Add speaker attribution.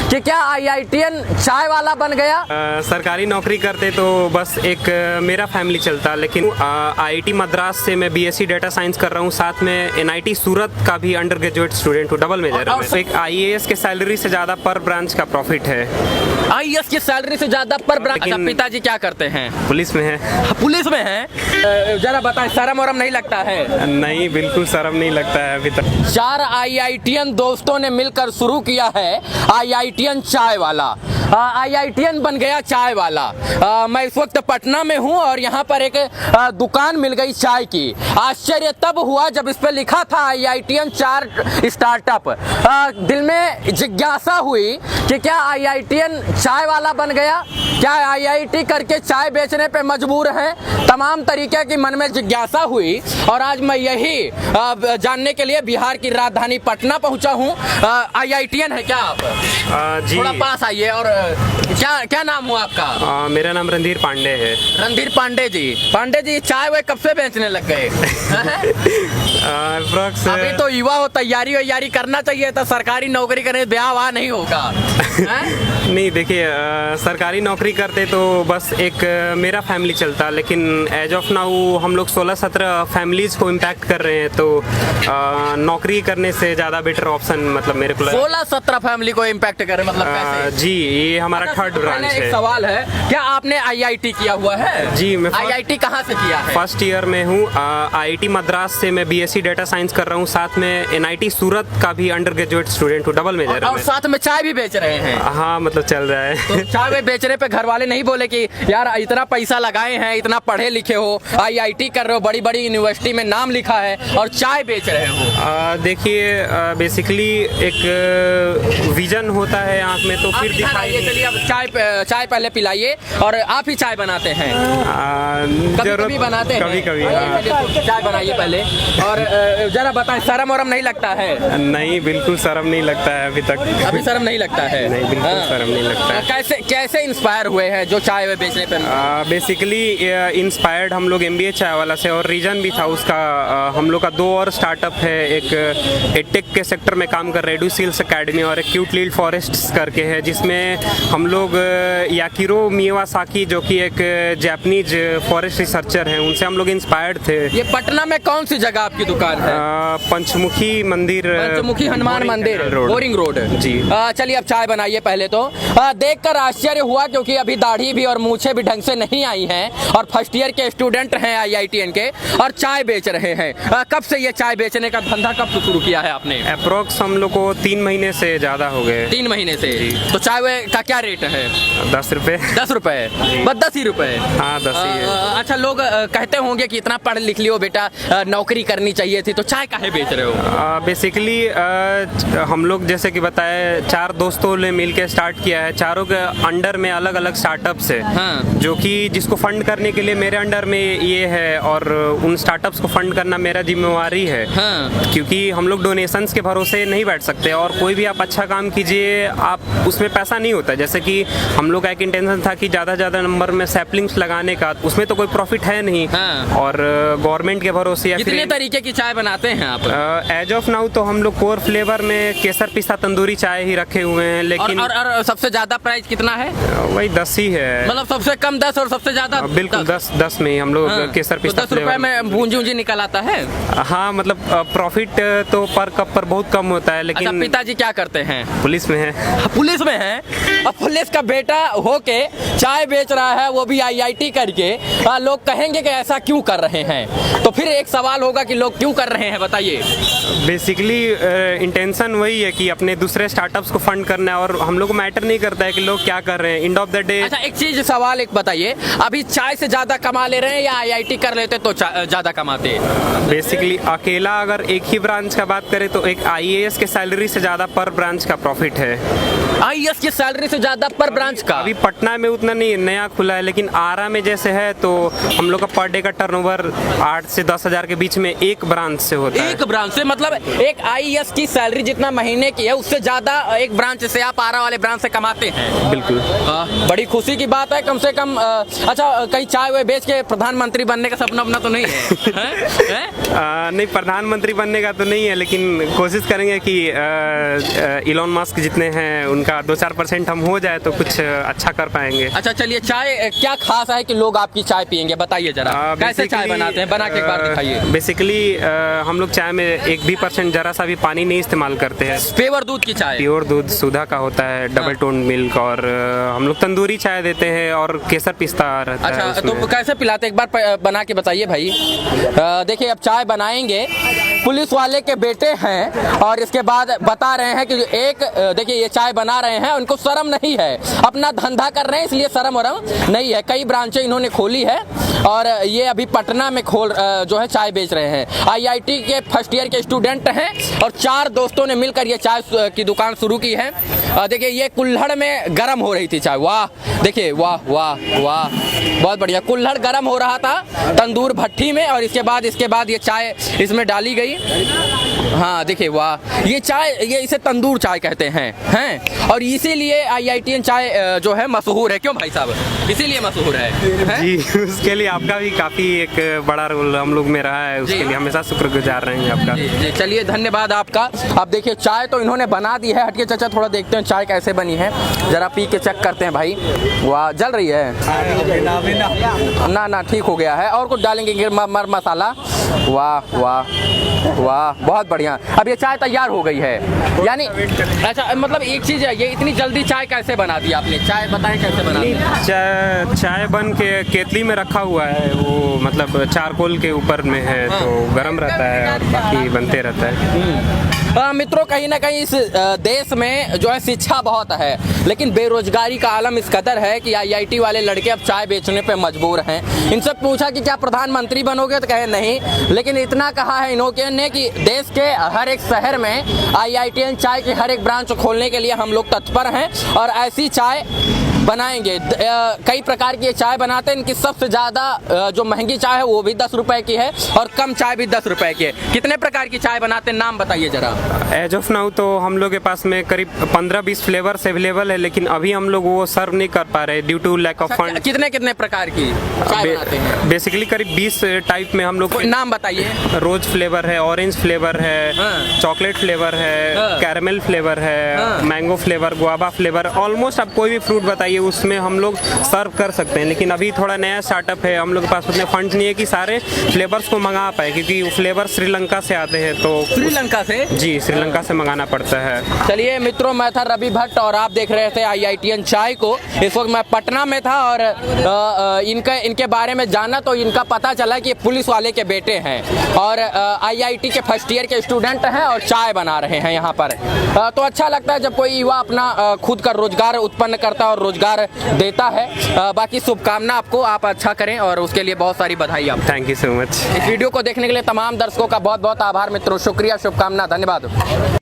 Speaker 1: कि क्या आईआईटीएन चाय वाला बन गया?
Speaker 2: सरकारी नौकरी करते तो बस एक मेरा फैमिली चलता, लेकिन आईआईटी मद्रास से मैं बीएससी डेटा साइंस कर रहा हूँ, साथ में एनआईटी सूरत का भी अंडर ग्रेजुएट स्टूडेंट हूँ, डबल मेजर में। एक आईएएस के सैलरी से ज़्यादा पर ब्रांच का प्रॉफिट है।
Speaker 1: आईएएस की सैलरी से ज्यादा पर ब्रांच। अच्छा, पिताजी क्या करते हैं?
Speaker 2: पुलिस में है।
Speaker 1: पुलिस में है। जरा बताएं, शर्म वरम नहीं लगता है?
Speaker 2: नहीं, बिल्कुल शर्म नहीं लगता है अभी तक।
Speaker 1: 4 आईआईटीएन दोस्तों ने मिलकर शुरू किया है आईआईटीएन चाय वाला। आईआईटीएन बन गया चाय वाला। मैं इस वक्त पटना में हूं और यहाँ पर एक दुकान मिल गई चाय की। आश्चर्य तब हुआ जब इस पे लिखा था आईआईटीएन 4 स्टार्टअप। दिल में जिज्ञासा हुई कि क्या आईआईटीएन चाय वाला बन गया? क्या आईआईटी करके चाय बेचने पे मजबूर हैं? तमाम तरीके की मन में जिज्ञासा हुई और आज मैं यही जानने के लिए बिहार की राजधानी पटना पहुंचा हूं। आईआईटीएन है क्या आप?
Speaker 2: जी,
Speaker 1: थोड़ा पास आइए। और क्या नाम हुआ आपका?
Speaker 2: मेरा नाम रणधीर पांडे है।
Speaker 1: रणधीर पांडे जी। पांडे जी, चाय वे कब से बेचने लग गए? अभी तो युवा हो, तैयारी करना चाहिए था। सरकारी नौकरी करने ब्याह वहाँ नहीं होगा।
Speaker 2: नहीं, देखिए, सरकारी नौकरी करते तो बस एक मेरा फैमिली चलता, लेकिन एज ऑफ नाउ हम लोग 16-17 फैमिलीज को इम्पैक्ट कर रहे हैं, तो नौकरी करने से ज़्यादा बेटर ऑप्शन मतलब मेरे को
Speaker 1: 16-17 फैमिली को इम्पैक्ट करे मतलब कैसे?
Speaker 2: जी, ये हमारा थर्ड ब्रांच है।
Speaker 1: एक सवाल है, क्या आपने आईआईटी किया हुआ है?
Speaker 2: जी, मैं
Speaker 1: आईआईटी कहाँ से किया है?
Speaker 2: फर्स्ट ईयर में हूँ। आईआईटी मद्रास से मैं बीएससी डेटा साइंस कर रहा हूँ, साथ में एनआईटी सूरत का भी अंडर ग्रेजुएट स्टूडेंट हूँ, डबल मेजर में।
Speaker 1: और साथ में चाय भी बेच रहे हैं?
Speaker 2: हाँ, मतलब चल रहा है।
Speaker 1: तो चाय बेचने पे घर वाले नहीं बोले कि यार इतना पैसा लगाए हैं, इतना पढ़े लिखे हो, आईआईटी कर रहे हो, बड़ी बड़ी यूनिवर्सिटी में नाम लिखा है और चाय बेच रहे हो?
Speaker 2: देखिए, बेसिकली एक विजन होता है आँख में, तो फिर दिखाई।
Speaker 1: चलिए, अब चाय पहले पिलाइए। और आप ही चाय बनाते हैं? कभी बनाते हैं?
Speaker 2: कभी
Speaker 1: चाय बनाइए पहले। और जरा बताएं, शर्म वरम नहीं लगता है?
Speaker 2: नहीं, बिल्कुल शर्म नहीं लगता है अभी तक।
Speaker 1: अभी शर्म नहीं लगता है?
Speaker 2: नहीं, बिल्कुल शर्म नहीं लगता है।
Speaker 1: कैसे इंस्पायर हुए हैं जो चाय बेचने पे?
Speaker 2: बेसिकली इंस्पायर्ड हम लोग एमबीए चाय वाला से, और रीजन भी था उसका। हम लोग का 2 और स्टार्टअप है, एक एडटेक के सेक्टर में काम कर रहे हैं, एडुसेल्स एकेडमी, और एक क्यूट लिटिल फॉरेस्ट्स करके है, जिसमें हम लोग याकिरो मियावासाकी, जो कि एक जापानीज फॉरेस्ट रिसर्चर हैं, उनसे हम लोग इंस्पायर्ड थे।
Speaker 1: ये पटना में कौन सी जगह आपकी दुकान है?
Speaker 2: पंचमुखी मंदिर,
Speaker 1: पंचमुखी हनुमान मंदिर, बोरिंग रोड।
Speaker 2: जी।
Speaker 1: चलिए, अब चाय बनाइए पहले तो। देखकर आश्चर्य हुआ क्योंकि अभी दाढ़ी भी और मूछें भी ढंग से नहीं आई हैं और फर्स्ट ईयर के स्टूडेंट हैं आईआईटीएन के और चाय बेच रहे हैं। कब से ये चाय बेचने का धंधा कब से शुरू किया है आपने?
Speaker 2: अप्रोक्स हम लोग को 3 महीने से ज़्यादा हो गए।
Speaker 1: 3 महीने से? तो चाय का क्या रेट है?
Speaker 2: 10 रुपए।
Speaker 1: 10 रुपए? बस 10 ही रुपए?
Speaker 2: हाँ, 10 ही है।
Speaker 1: अच्छा, लोग कहते होंगे कि इतना पढ़ लिख लियो बेटा, नौकरी करनी चाहिए थी, तो चाय काहे बेच रहे हो?
Speaker 2: बेसिकली हम लोग जैसे कि बताए 4 दोस्तों ने मिल के स्टार्ट किया है। चारों के अंडर में अलग अलग स्टार्टअप्स है।
Speaker 1: हाँ।
Speaker 2: जो कि जिसको फंड करने के लिए मेरे अंडर में ये है, और उन स्टार्टअप्स को फंड करना मेरा जिम्मेवारी है।
Speaker 1: हाँ।
Speaker 2: क्योंकि हम लोग डोनेशंस के भरोसे नहीं बैठ सकते, और कोई भी आप अच्छा काम कीजिए, आप उसमें पैसा नहीं होता। जैसे कि हम लोग का एक इंटेंशन था कि ज़्यादा नंबर में सैपलिंग्स लगाने का, उसमें तो कोई प्रॉफिट है नहीं।
Speaker 1: हाँ।
Speaker 2: और गवर्नमेंट के भरोसे या
Speaker 1: कितने तरीके की चाय बनाते हैं आप?
Speaker 2: एज ऑफ नाउ तो हम लोग कोर फ्लेवर में केसर पिस्ता तंदूरी चाय ही रखे हुए हैं, लेकिन
Speaker 1: और सबसे ज्यादा प्राइस कितना है?
Speaker 2: वही 10 ही है।
Speaker 1: मतलब सबसे कम 10 और सबसे ज्यादा?
Speaker 2: बिल्कुल 10 में ही हम लोग केसर पिस्ता।
Speaker 1: 10 रुपए में भूंजी निकल आता है?
Speaker 2: हाँ, मतलब प्रॉफिट तो पर कप पर बहुत कम होता है, लेकिन।
Speaker 1: अच्छा, पिताजी क्या करते हैं?
Speaker 2: पुलिस में है।
Speaker 1: पुलिस में है? अब पुलिस का बेटा होके चाय बेच रहा है, वो भी आईआईटी करके। लोग कहेंगे कि ऐसा क्यों कर रहे हैं, तो फिर एक सवाल होगा कि लोग क्यों कर रहे हैं, बताइए।
Speaker 2: बेसिकली इंटेंशन वही है कि अपने दूसरे स्टार्टअप्स को फंड करना है, और हम लोग को मैटर नहीं करता है कि लोग क्या कर रहे हैं। End of the day.
Speaker 1: अच्छा, एक चीज सवाल एक बताइए, अभी चाय से ज्यादा कमा ले रहे हैं या आईआईटी कर लेते तो ज्यादा कमाते?
Speaker 2: बेसिकली अकेला अगर एक ही ब्रांच का बात करें तो एक आईएएस के सैलरी से ज्यादा पर ब्रांच का प्रॉफिट है।
Speaker 1: आईएएस की सैलरी से ज्यादा पर ब्रांच का?
Speaker 2: अभी पटना में उतना नहीं, नया खुला है, लेकिन आरा में जैसे है तो हम लोग का पर डे का टर्नओवर 8 से 10 हजार के बीच में एक ब्रांच से होता है।
Speaker 1: एक ब्रांच से? मतलब एक आईएएस की सैलरी जितना महीने की है, उससे ज्यादा एक ब्रांच से आप आरा वाले ब्रांच से कमाते हैं?
Speaker 2: बिल्कुल।
Speaker 1: बड़ी खुशी की बात है, कम से कम। अच्छा, कहीं चाय वे बेच के प्रधानमंत्री बनने का सपना अपना तो नहीं है?
Speaker 2: नहीं, प्रधानमंत्री बनने का तो नहीं है, लेकिन कोशिश करेंगे कि इलॉन मस्क जितने हैं उनका उनका 2-4% हम हो जाए तो कुछ अच्छा कर पाएंगे।
Speaker 1: अच्छा चलिए, चाय क्या खास है कि लोग आपकी चाय पियेंगे, बताइए जरा। कैसे चाय बनाते हैं, बना के एक बार दिखाइए।
Speaker 2: बेसिकली हम लोग चाय में 1% जरा सा भी पानी नहीं इस्तेमाल करते हैं।
Speaker 1: प्योर दूध की चाय,
Speaker 2: प्योर दूध सुधा का होता है, डबल टोन मिल्क, और हम लोग तंदूरी चाय देते हैं और केसर पिस्ता रहता है
Speaker 1: अच्छा
Speaker 2: उसमें।
Speaker 1: तो कैसे पिलाते हैं, एक बार बना के बताइए भाई। देखिए अब चाय बनाएंगे, पुलिस वाले के बेटे हैं और इसके बाद बता रहे हैं कि एक देखिए ये चाय बना रहे हैं, उनको शर्म नहीं है, अपना धंधा कर रहे हैं इसलिए शर्म वरम नहीं है। कई ब्रांचें इन्होंने खोली है और ये अभी पटना में जो है चाय बेच रहे हैं। आईआईटी के फर्स्ट ईयर के स्टूडेंट हैं और 4 दोस्तों ने मिलकर ये चाय की दुकान शुरू की है। देखिए ये कुल्हड़ में गर्म हो रही थी चाय, वाह देखिए, वाह वाह वाह, बहुत बढ़िया। कुल्हड़ गर्म हो रहा था तंदूर भट्टी में और इसके बाद ये चाय इसमें डाली गई। हाँ देखिए वाह, ये चाय, ये इसे तंदूर चाय कहते हैं और इसीलिए आईआईटीएन चाय जो है मशहूर है। क्यों भाई साहब, इसीलिए मशहूर है?
Speaker 2: जी, उसके लिए आपका भी काफ़ी एक बड़ा रोल हम लोग में रहा है, उसके लिए हमेशा शुक्रगुजार रहेंगे आपका।
Speaker 1: जी चलिए, धन्यवाद आपका। अब देखिए चाय तो इन्होंने बना दी है, हटके चाचा थोड़ा देखते हैं चाय कैसे बनी है, जरा पी के चेक करते हैं भाई। वाह, जल रही है ना, ठीक हो गया है। और कुछ डालेंगे मर मसाला? वाह वाह वाह, बहुत बढ़िया। अब ये चाय तैयार हो गई है यानी। अच्छा मतलब एक चीज़ है, ये इतनी जल्दी चाय कैसे बना दी आपने? चाय बताएं कैसे बना दी?
Speaker 2: चाय बन के केतली में रखा हुआ है, वो मतलब चारकोल के ऊपर में है तो गर्म रहता है और बाकी बनते रहता है।
Speaker 1: मित्रों, कहीं ना कहीं इस देश में जो है शिक्षा बहुत है, लेकिन बेरोजगारी का आलम इस कदर है कि आईआईटी वाले लड़के अब चाय बेचने पे मजबूर हैं। इनसे पूछा कि क्या प्रधानमंत्री बनोगे तो कहे नहीं, लेकिन इतना कहा है इन्होंने कि देश के हर एक शहर में आईआईटीएन चाय की हर एक ब्रांच खोलने के लिए हम लोग तत्पर हैं और ऐसी चाय बनाएंगे। कई प्रकार की चाय बनाते हैं, इनकी सबसे ज़्यादा जो महंगी चाय है वो भी 10 रुपए की है और कम चाय भी 10 रुपए की है। कितने प्रकार की चाय बनाते हैं, नाम बताइए जरा।
Speaker 2: एज ऑफ नाउ तो हम लोग के पास में करीब 15-20 फ्लेवर्स अवेलेबल है, लेकिन अभी हम लोग वो सर्व नहीं कर पा रहे due to lack of fund.
Speaker 1: कितने प्रकार की चाय बनाते हैं?
Speaker 2: बेसिकली करीब 20 टाइप में हम लोग।
Speaker 1: नाम बताइए।
Speaker 2: रोज फ्लेवर है, ऑरेंज फ्लेवर है, चॉकलेट फ्लेवर है, कैरमल फ्लेवर है, mango flavour, guava flavour, almost आप कोई भी फ्रूट बताइए उसमें हम लोग सर्व कर सकते हैं। लेकिन अभी थोड़ा नया स्टार्टअप है, हम लोग के पास उतने फंड्स नहीं है कि सारे फ्लेवर्स को मंगा पाए, क्योंकि वो फ्लेवर श्रीलंका से आते हैं। तो श्रीलंका से? जी, श्रीलंका से मंगाना पड़ता है।
Speaker 1: चलिए मित्रों, मैं था रवि भट्ट और आप देख रहे थे आईआईटीएन चाय को। इस वक्त मैं पटना में था और इनके बारे में जाना तो इनका पता चला कि पुलिस वाले के बेटे हैं और आईआईटी के फर्स्ट ईयर के स्टूडेंट हैं और चाय बना रहे हैं यहाँ पर। तो अच्छा लगता है जब कोई युवा अपना खुद का रोजगार उत्पन्न करता है और रोजगार देता है। बाकी शुभकामना आपको, आप अच्छा करें और उसके लिए बहुत सारी बधाई आपको।
Speaker 2: Thank you so much.
Speaker 1: इस वीडियो को देखने के लिए तमाम दर्शकों का बहुत बहुत आभार मित्रों, शुक्रिया, शुभकामना, धन्यवाद।